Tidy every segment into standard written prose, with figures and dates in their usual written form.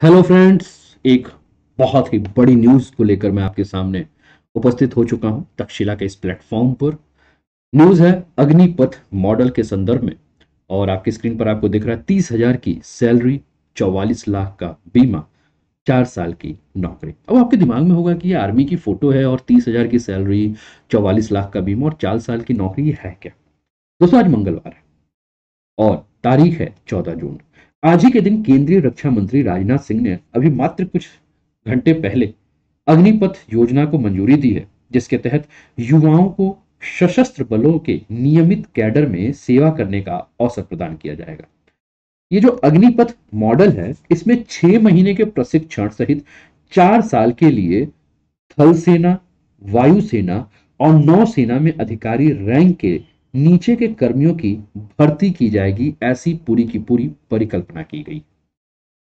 Hello friends. एक बहुत ही बड़ी न्यूज को लेकर मैं आपके सामने उपस्थित हो चुका हूं तक्षशिला के इस प्लेटफॉर्म पर। न्यूज है अग्निपथ मॉडल के संदर्भ में। और आपकी स्क्रीन पर आपको दिख रहा है 30,000 की सैलरी, 44 लाख का बीमा, 4 साल की नौकरी। अब आपके दिमाग में होगा कि ये आर्मी की फोटो है और 30,000 की सैलरी, 44 लाख का बीमा और 4 साल की नौकरी, ये है क्या? दोस्तों, आज मंगलवार है और तारीख है 14 जून। आज ही के दिन केंद्रीय रक्षा मंत्री राजनाथ सिंह ने अभी मात्र कुछ घंटे पहले अग्निपथ योजना को मंजूरी दी है, जिसके तहत युवाओं को सशस्त्र बलों के नियमित कैडर में सेवा करने का अवसर प्रदान किया जाएगा। ये जो अग्निपथ मॉडल है, इसमें 6 महीने के प्रशिक्षण सहित 4 साल के लिए थल सेना, वायुसेना और नौसेना में अधिकारी रैंक के नीचे के कर्मियों की भर्ती की जाएगी, ऐसी पूरी की पूरी परिकल्पना की गई।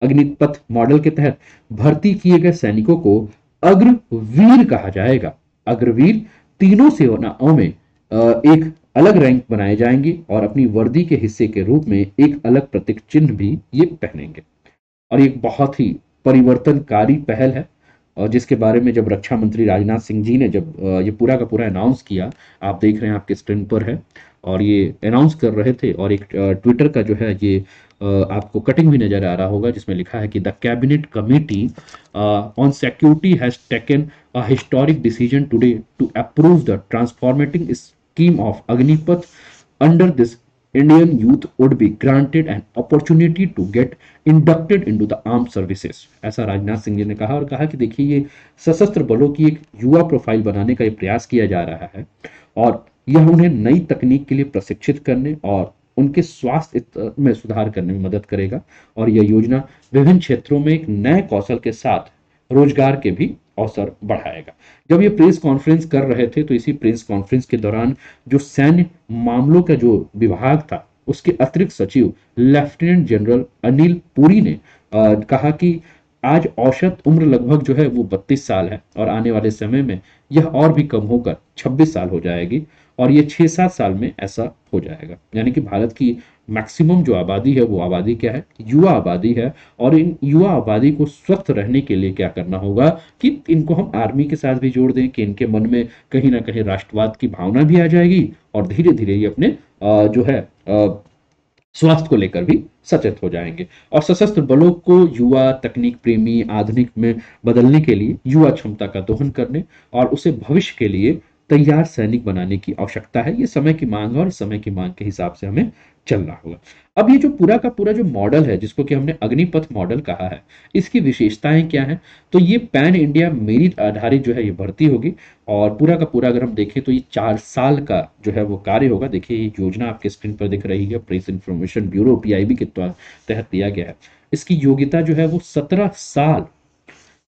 अग्निपथ मॉडल के तहत भर्ती किए गए सैनिकों को अग्रवीर कहा जाएगा। अग्रवीर तीनों सेनाओं में एक अलग रैंक बनाए जाएंगे और अपनी वर्दी के हिस्से के रूप में एक अलग प्रतीक चिन्ह भी ये पहनेंगे। और एक बहुत ही परिवर्तनकारी पहल है, और जिसके बारे में जब रक्षा मंत्री राजनाथ सिंह जी ने जब ये पूरा का पूरा अनाउंस किया, आप देख रहे हैं, आपके स्क्रीन पर है। और ये अनाउंस कर रहे थे और एक ट्विटर का जो है ये आपको कटिंग भी नजर आ रहा होगा, जिसमें लिखा है कि the cabinet committee on security has taken a historic decision today to approve the transformative scheme of Agnipath. Under this Indian youth would be granted an opportunity to get inducted into the armed services। ऐसा राजनाथ सिंह जी ने कहा और कहा कि देखिए, ये सशस्त्र बलों की एक युवा प्रोफाइल बनाने का ये प्रयास किया जा रहा है और यह उन्हें नई तकनीक के लिए प्रशिक्षित करने और उनके स्वास्थ्य में सुधार करने में मदद करेगा। और यह योजना विभिन्न क्षेत्रों में एक नए कौशल के साथ रोजगार के भी अवसर बढ़ाएगा। जब ये प्रेस कॉन्फ्रेंस कर रहे थे तो इसी प्रेस कॉन्फ्रेंस के दौरान जो सैन्य मामलों का जो विभाग था, उसके अतिरिक्त सचिव लेफ्टिनेंट जनरल अनिल पुरी ने कहा कि आज औसत उम्र लगभग जो है वो 32 साल है और आने वाले समय में यह और भी कम होकर 26 साल हो जाएगी और ये 6-7 साल में ऐसा हो जाएगा। यानी कि भारत की मैक्सिमम जो आबादी है वो आबादी क्या है? युवा आबादी है। और इन युवा आबादी को स्वस्थ रहने के लिए क्या करना होगा कि इनको हम आर्मी के साथ भी जोड़ दें कि इनके मन में कहीं ना कहीं राष्ट्रवाद की भावना भी आ जाएगी और धीरे धीरे ये अपने जो है स्वास्थ्य को लेकर भी सचेत हो जाएंगे। और सशस्त्र बलों को युवा, तकनीक प्रेमी, आधुनिक में बदलने के लिए युवा क्षमता का दोहन करने और उसे भविष्य के लिए तैयार सैनिक बनाने की आवश्यकता है। ये समय की मांग है और इस समय की मांग के हिसाब से हमें चलना होगा। अब ये जो पूरा का पूरा जो मॉडल है, जिसको कि हमने अग्निपथ मॉडल कहा है, इसकी विशेषताएं क्या हैं? तो ये पैन इंडिया मेरिट आधारित जो है ये भर्ती होगी और पूरा का पूरा अगर हम देखें तो ये 4 साल का जो है वो कार्य होगा। देखिए, ये योजना आपके स्क्रीन पर दिख रही है, प्रेस इंफॉर्मेशन ब्यूरो पीआईबी के तहत दिया गया है। इसकी योग्यता जो है वो 17 साल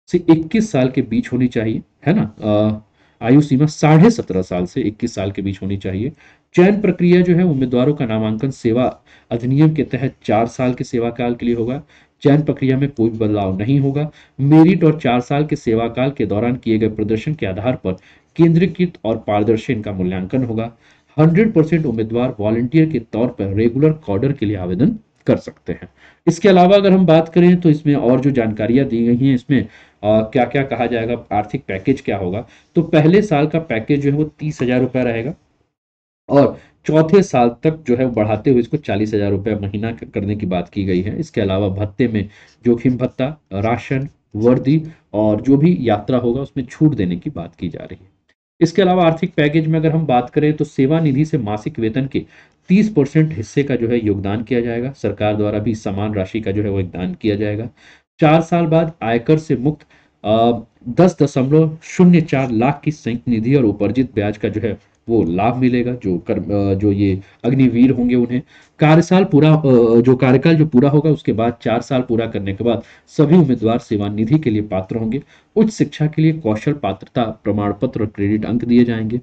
से 21 साल के बीच होनी चाहिए, है ना। आयु सीमा 17.5 साल से 21 साल के बीच होनी चाहिए। चयन प्रक्रिया जो है, उम्मीदवारों का नामांकन सेवा अधिनियम के तहत 4 साल के सेवा काल के लिए होगा। चयन प्रक्रिया में कोई बदलाव नहीं होगा। मेरिट और 4 साल के सेवा काल के दौरान किए गए प्रदर्शन के आधार पर केंद्रीकृत और पारदर्शी इनका मूल्यांकन होगा। 100% उम्मीदवार वॉलंटियर के तौर पर रेगुलर कॉडर के लिए आवेदन कर सकते हैं। इसके अलावा अगर हम बात करें तो इसमें और जो जानकारियां दी गई हैं, इसमें क्या क्या कहा जाएगा, आर्थिक पैकेज क्या होगा। तो पहले साल का पैकेज जो है वो 30,000 रुपया रहेगा और चौथे साल तक जो है वो बढ़ाते हुए इसको 40,000 रुपया महीना करने की बात की गई है। इसके अलावा भत्ते में जोखिम भत्ता, राशन, वर्दी और जो भी यात्रा होगा उसमें छूट देने की बात की जा रही है। इसके अलावा आर्थिक पैकेज में अगर हम बात करें तो सेवा निधि से मासिक वेतन के 30% हिस्से का जो है योगदान किया जाएगा। सरकार द्वारा भी समान राशि का जो है वो योगदान किया जाएगा। 4 साल बाद आयकर से मुक्त 10.04 लाख की संयुक्त निधि और उपार्जित ब्याज का जो है वो लाभ मिलेगा जो ये अग्निवीर होंगे उन्हें। जो कार्यकाल जो पूरा होगा उसके बाद 4 साल पूरा करने के बाद सभी उम्मीदवार सेवा निधि के लिए पात्र होंगे। उच्च शिक्षा के लिए कौशल पात्रता प्रमाण पत्र और क्रेडिट अंक दिए जाएंगे।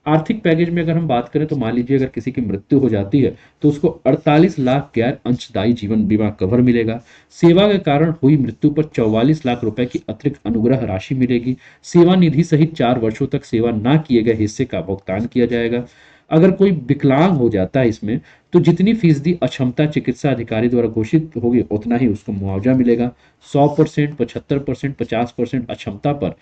आर्थिक पैकेज में अगर हम बात करें तो मान लीजिए अगर किसी की मृत्यु हो जाती है तो उसको 48 लाख गैर अंशदायी जीवन बीमा कवर मिलेगा। सेवा के कारण हुई मृत्यु पर 44 लाख रुपए की अतिरिक्त अनुग्रह राशि मिलेगी। सेवा निधि सहित 4 वर्षों तक सेवा न किए गए हिस्से का भुगतान किया जाएगा। अगर कोई विकलांग हो जाता है इसमें, तो जितनी फीसदी अक्षमता चिकित्सा अधिकारी द्वारा घोषित होगी उतना ही उसको मुआवजा मिलेगा। 100%, 75%, 50% अक्षमता पर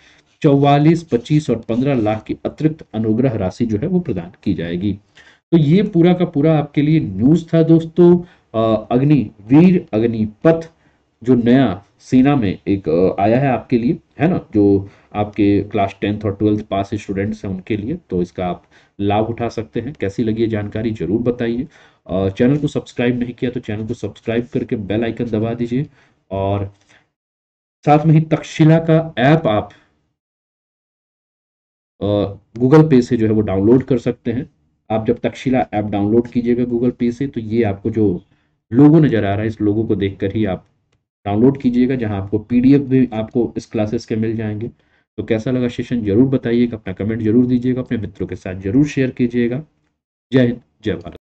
44, 25 और 15 लाख की अतिरिक्त अनुग्रह राशि जो है वो प्रदान की जाएगी। तो ये पूरा का पूरा आपके लिए न्यूज था दोस्तों। वीर अग्निपथ जो नया सेना में एक आया है आपके लिए, है ना, जो आपके क्लास 10th और 12th पास स्टूडेंट्स हैं उनके लिए, तो इसका आप लाभ उठा सकते हैं। कैसी लगी ये जानकारी जरूर बताइए। चैनल को सब्सक्राइब नहीं किया तो चैनल को सब्सक्राइब करके बेल आइकन दबा दीजिए, और साथ में ही तक्षशिला का ऐप आप गूगल पे से जो है वो डाउनलोड कर सकते हैं। आप जब तक्षशिला ऐप डाउनलोड कीजिएगा गूगल पे से, तो ये आपको जो लोगो नज़र आ रहा है, इस लोगो को देखकर ही आप डाउनलोड कीजिएगा, जहां आपको पीडीएफ भी आपको इस क्लासेस के मिल जाएंगे। तो कैसा लगा सेशन जरूर बताइएगा, अपना कमेंट जरूर दीजिएगा, अपने मित्रों के साथ जरूर शेयर कीजिएगा। जय हिंद, जय भारत।